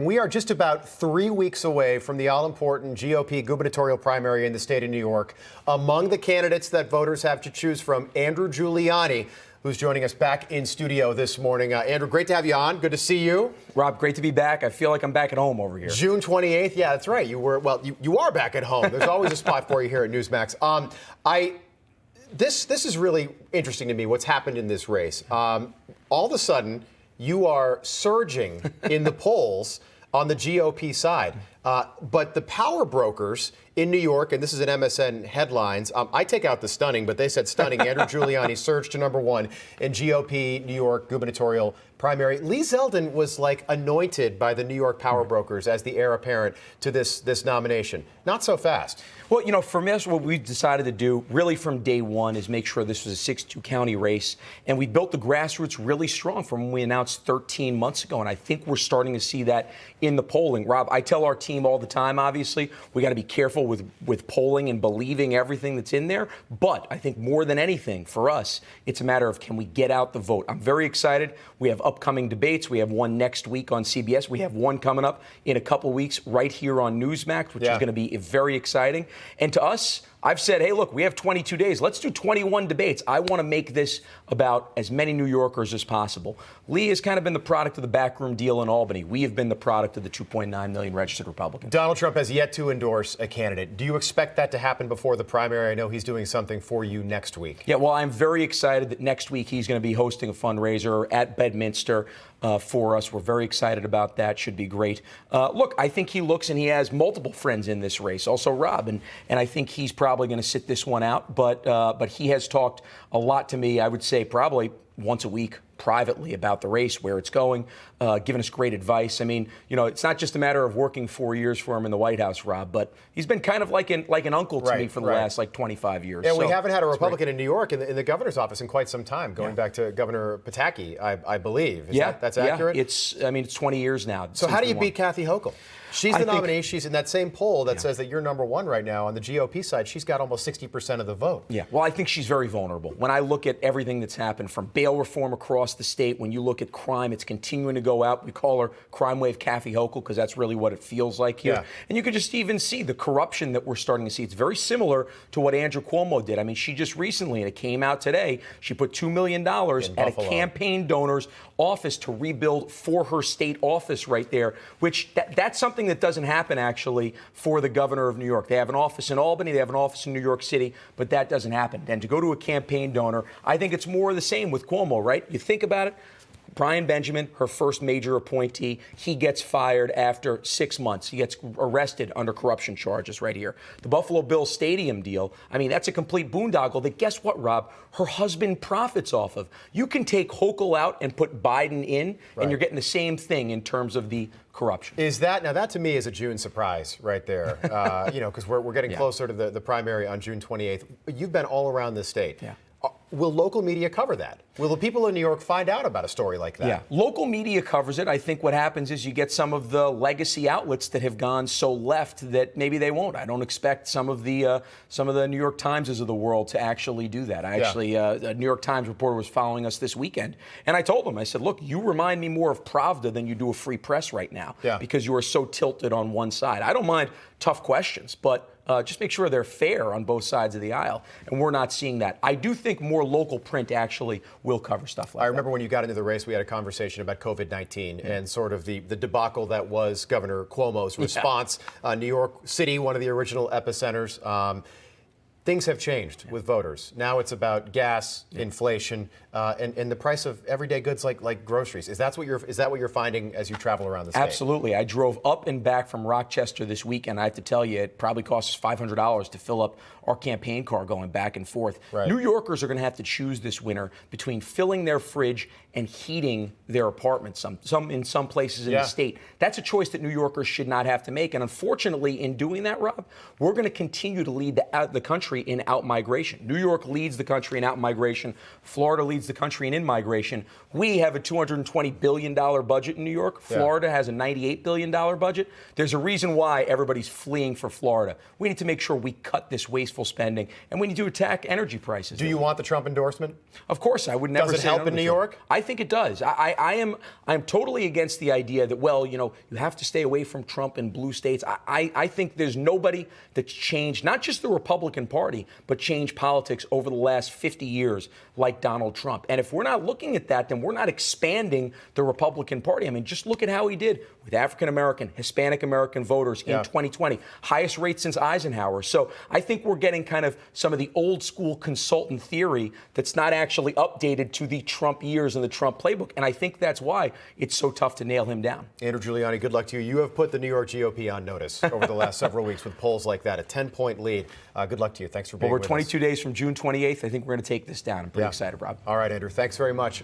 We are just about 3 weeks away from the all-important GOP gubernatorial primary in the state of New York. Among the candidates that voters have to choose from, Andrew Giuliani, who's joining us back in studio this morning. Andrew, great to have you on. Good to see you. Rob, great to be back. I feel like I'm back at home over here. June 28th. Yeah, that's right. You are back at home. There's always a spot for you here at Newsmax. This is really interesting to me, what's happened in this race. All of a sudden, you are surging in the polls on the GOP side. But the power brokers in New York, and this is an MSN headlines, I take out the stunning, but they said stunning. Andrew Giuliani surged to #1 in GOP New York gubernatorial primary. Lee Zeldin was like anointed by the New York power brokers as the heir apparent to this nomination. Not so fast. Well, you know, for us, what we decided to do really from day one is make sure this was a 6-2 county race. And we built the grassroots really strong from when we announced 13 months ago. And I think we're starting to see that in the polling. Rob, I tell our team all the time, obviously, we got to be careful with polling and believing everything that's in there. But I think more than anything, for us, it's a matter of can we get out the vote. I'm very excited. We have upcoming debates. We have one next week on CBS. We have one coming up in a couple weeks right here on Newsmax, which is going to be very exciting. And to us, I've said, hey, look, we have 22 days. Let's do 21 debates. I want to make this about as many New Yorkers as possible. Lee has kind of been the product of the backroom deal in Albany. We have been the product of the 2.9 million registered Republicans. Donald Trump has yet to endorse a candidate. Do you expect that to happen before the primary? I know he's doing something for you next week. Yeah, well, I'm very excited that next week he's going to be hosting a fundraiser at Bedminster for us. We're very excited about that. Should be great. Look, I think he looks and he has multiple friends in this race. Also Rob, and I think he's probably going to sit this one out. But he has talked a lot to me, I would say probably once a week privately about the race, where it's going, giving us great advice. I mean, you know, it's not just a matter of working 4 years for him in the White House, Rob, but he's been kind of like an uncle to me for the last 25 years. And we haven't had a Republican in New York in the governor's office in quite some time, going back to Governor Pataki, I believe. That's accurate? Yeah, it's 20 years now. So how do you beat Kathy Hochul? She's the nominee. She's in that same poll that says that you're #1 right now. On the GOP side, she's got almost 60% of the vote. Yeah, well, I think she's very vulnerable. When I look at everything that's happened from bail reform across the state, when you look at crime, it's continuing to go out. We call her Crime Wave Kathy Hochul because that's really what it feels like here. Yeah. And you can just even see the corruption that we're starting to see. It's very similar to what Andrew Cuomo did. I mean, she just recently, and it came out today, she put $2 million at a campaign donor's office to rebuild for her state office right there, which that's something that doesn't happen actually for the governor of New York. They have an office in Albany, they have an office in New York City, but that doesn't happen. And to go to a campaign donor, I think it's more of the same with Cuomo, right? You think about it. Brian Benjamin, her first major appointee, he gets fired after 6 months. He gets arrested under corruption charges right here. The Buffalo Bills stadium deal, I mean, that's a complete boondoggle that, guess what, Rob? Her husband profits off of. You can take Hochul out and put Biden in, and you're getting the same thing in terms of the corruption. Now that to me is a June surprise right there, you know, because we're getting closer to the primary on June 28th. You've been all around the state. Yeah. Will local media cover that? Will the people in New York find out about a story like that? Yeah, local media covers it. I think what happens is you get some of the legacy outlets that have gone so left that maybe they won't. I don't expect some of the New York Timeses of the world to actually do that. A New York Times reporter was following us this weekend, and I told him, I said, look, you remind me more of Pravda than you do a free press right now because you are so tilted on one side. I don't mind tough questions, but just make sure they're fair on both sides of the aisle, and we're not seeing that. I do think more local print actually will cover stuff like that. I remember when you got into the race, we had a conversation about COVID-19 and sort of the debacle that was Governor Cuomo's response. New York City, one of the original epicenters. Things have changed with voters. Now it's about gas, inflation, and the price of everyday goods like groceries. Is that what you're finding as you travel around the state? Absolutely. I drove up and back from Rochester this weekend. I have to tell you, it probably costs us $500 to fill up our campaign car going back and forth. Right. New Yorkers are going to have to choose this winter between filling their fridge and heating their apartments. In some places in the state, that's a choice that New Yorkers should not have to make. And unfortunately, in doing that, Rob, we're going to continue to lead the country country in out-migration. New York leads the country in out-migration. Florida leads the country in in-migration. We have a $220 billion budget in New York. Florida has a $98 billion budget. There's a reason why everybody's fleeing for Florida. We need to make sure we cut this wasteful spending, and we need to attack energy prices. Do you want the Trump endorsement? Of course, I would never. Does it help in New York? I think it does. I'm totally against the idea that, well, you know, you have to stay away from Trump in blue states. I think there's nobody that's changed, not just the Republican Party, but changed politics over the last 50 years like Donald Trump. And if we're not looking at that, then we're not expanding the Republican Party. I mean, just look at how he did with African American, Hispanic American voters in 2020. Highest rate since Eisenhower. So I think we're getting kind of some of the old school consultant theory that's not actually updated to the Trump years and the Trump playbook. And I think that's why it's so tough to nail him down. Andrew Giuliani, good luck to you. You have put the New York GOP on notice over the last several weeks with polls like that, a 10-point lead. Good luck to you. Thanks for being with us. Well, we're 22 days from June 28th. I think we're going to take this down. I'm pretty excited, Rob. All right, Andrew. Thanks very much.